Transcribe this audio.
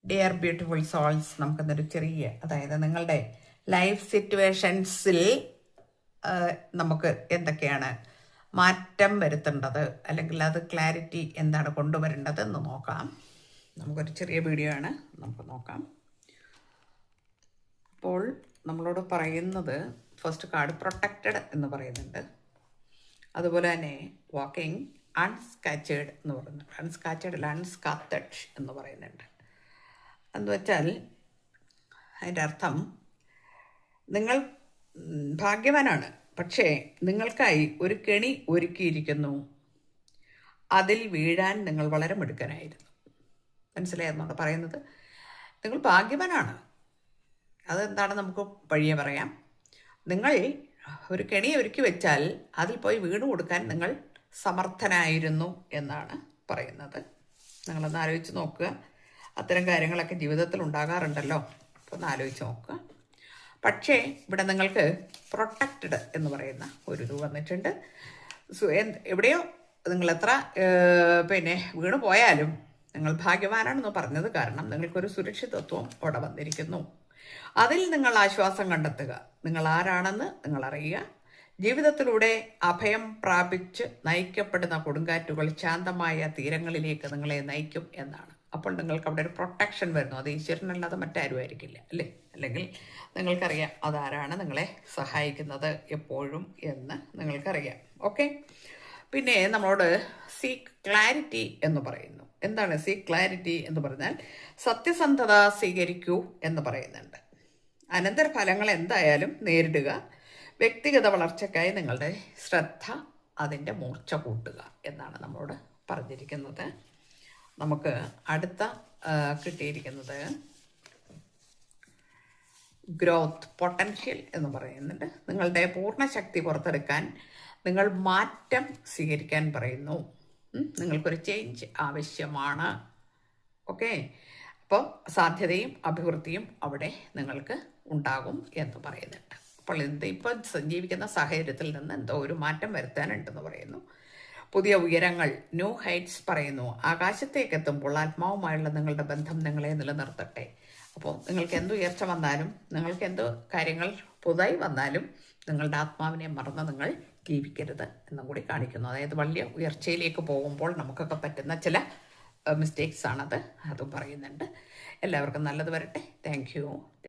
Dear beautiful souls, നമുക്കെന്നൊരു ചെറിയ, അതായത് നിങ്ങളുടെ ലൈഫ് സിറ്റുവേഷൻസിൽ നമുക്ക് എന്തൊക്കെയാണ് മാറ്റം വരുത്തേണ്ടത്, അല്ലെങ്കിൽ അത് ക്ലാരിറ്റി എന്താണ് കൊണ്ടുവരേണ്ടത് എന്ന് നോക്കാം. നമുക്കൊരു ചെറിയ വീഡിയോ ആണ്, നമുക്ക് നോക്കാം. അപ്പോൾ നമ്മളോട് പറയുന്നത് ഫസ്റ്റ് കാർഡ് പ്രൊട്ടക്റ്റഡ് എന്ന് പറയുന്നുണ്ട്. അതുപോലെ തന്നെ വാക്കിംഗ് അൺസ്കാച്ചേഡ് എന്ന് പറയുന്നുണ്ട്. അൺസ്കാച്ചേഡ് അല്ല, അൺസ്കാത്തഡ് എന്ന് പറയുന്നുണ്ട്. എന്ന് വെച്ചാൽ അതിൻ്റെ അർത്ഥം നിങ്ങൾ ഭാഗ്യവാനാണ്, പക്ഷേ നിങ്ങൾക്കായി ഒരു കെണി ഒരുക്കിയിരിക്കുന്നു. അതിൽ വീഴാൻ നിങ്ങൾ വളരെ മിടുക്കനായിരുന്നു. മനസ്സിലായെന്നാണ് പറയുന്നത്. നിങ്ങൾ ഭാഗ്യവാനാണ്. അതെന്താണ് നമുക്ക് വഴിയെ പറയാം. നിങ്ങൾ ഒരു കെണി ഒരുക്കി വെച്ചാൽ അതിൽ പോയി വീണ് കൊടുക്കാൻ നിങ്ങൾ സമർത്ഥനായിരുന്നു എന്നാണ് പറയുന്നത്. നിങ്ങളൊന്ന് ആലോചിച്ച് നോക്കുക. അത്തരം കാര്യങ്ങളൊക്കെ ജീവിതത്തിൽ ഉണ്ടാകാറുണ്ടല്ലോ. അപ്പോൾ ഒന്ന് ആലോചിച്ച് നോക്കുക. പക്ഷേ ഇവിടെ നിങ്ങൾക്ക് പ്രൊട്ടക്റ്റഡ് എന്ന് പറയുന്ന ഒരു ഇത് വന്നിട്ടുണ്ട്. എവിടെയോ നിങ്ങൾ എത്ര വീണ് പോയാലും നിങ്ങൾ ഭാഗ്യവാനാണെന്ന് പറഞ്ഞത് കാരണം നിങ്ങൾക്കൊരു സുരക്ഷിതത്വം അവിടെ വന്നിരിക്കുന്നു. അതിൽ നിങ്ങൾ ആശ്വാസം കണ്ടെത്തുക. നിങ്ങൾ ആരാണെന്ന് നിങ്ങൾ അറിയുക. ജീവിതത്തിലൂടെ അഭയം പ്രാപിച്ച് നയിക്കപ്പെടുന്ന കൊടുങ്കാറ്റുകൾ ശാന്തമായ തീരങ്ങളിലേക്ക് നിങ്ങളെ നയിക്കും എന്നാണ്. അപ്പോൾ നിങ്ങൾക്ക് അവിടെ ഒരു പ്രൊട്ടക്ഷൻ വരുന്നു. അത് ഈശ്വരനല്ലാതെ മറ്റാരും ആയിരിക്കില്ല, അല്ലേ? അല്ലെങ്കിൽ നിങ്ങൾക്കറിയാം അതാരാണ് നിങ്ങളെ സഹായിക്കുന്നത് എപ്പോഴും എന്ന് നിങ്ങൾക്കറിയാം. ഓക്കെ. പിന്നെ നമ്മളോട് സീക്ക് ക്ലാരിറ്റി എന്ന് പറയുന്നു. എന്താണ് സീക്ക് ക്ലാരിറ്റി എന്ന് പറഞ്ഞാൽ സത്യസന്ധത സ്വീകരിക്കൂ എന്ന് പറയുന്നുണ്ട്. അനന്തരഫലങ്ങൾ എന്തായാലും നേരിടുക. വ്യക്തിഗത വളർച്ചയ്ക്കായി നിങ്ങളുടെ ശ്രദ്ധ അതിൻ്റെ മൂർച്ച കൂട്ടുക എന്നാണ് നമ്മളോട് പറഞ്ഞിരിക്കുന്നത്. നമുക്ക് അടുത്ത കിട്ടിയിരിക്കുന്നത് ഗ്രോത്ത് പൊട്ടൻഷ്യൽ എന്ന് പറയുന്നുണ്ട്. നിങ്ങളുടെ പൂർണ്ണ ശക്തി പുറത്തെടുക്കാൻ നിങ്ങൾ മാറ്റം സ്വീകരിക്കാൻ പറയുന്നു. നിങ്ങൾക്കൊരു ചേഞ്ച് ആവശ്യമാണ്. ഓക്കെ. അപ്പോൾ സാധ്യതയും അഭിവൃദ്ധിയും അവിടെ നിങ്ങൾക്ക് ഉണ്ടാകും എന്ന് പറയുന്നുണ്ട്. അപ്പോൾ ഇപ്പോൾ ജീവിക്കുന്ന സാഹചര്യത്തിൽ നിന്ന് എന്തോ ഒരു മാറ്റം വരുത്താനുണ്ടെന്ന് പറയുന്നു. പുതിയ ഉയരങ്ങൾ, ന്യൂ ഹൈറ്റ്സ് പറയുന്നു. ആകാശത്തേക്ക് എത്തുമ്പോൾ ആത്മാവുമായുള്ള നിങ്ങളുടെ ബന്ധം നിങ്ങളെ നിലനിർത്തട്ടെ. അപ്പോൾ നിങ്ങൾക്ക് എന്ത് ഉയർച്ച വന്നാലും, നിങ്ങൾക്ക് എന്ത് കാര്യങ്ങൾ പുതുതായി വന്നാലും നിങ്ങളുടെ ആത്മാവിനെ മറന്ന് നിങ്ങൾ ജീവിക്കരുത് എന്നും കൂടി കാണിക്കുന്നു. അതായത് വലിയ ഉയർച്ചയിലേക്ക് പോകുമ്പോൾ നമുക്കൊക്കെ പറ്റുന്ന ചില മിസ്റ്റേക്സ് ആണത്, അതും പറയുന്നുണ്ട്. എല്ലാവർക്കും നല്ലത് വരട്ടെ. Thank you.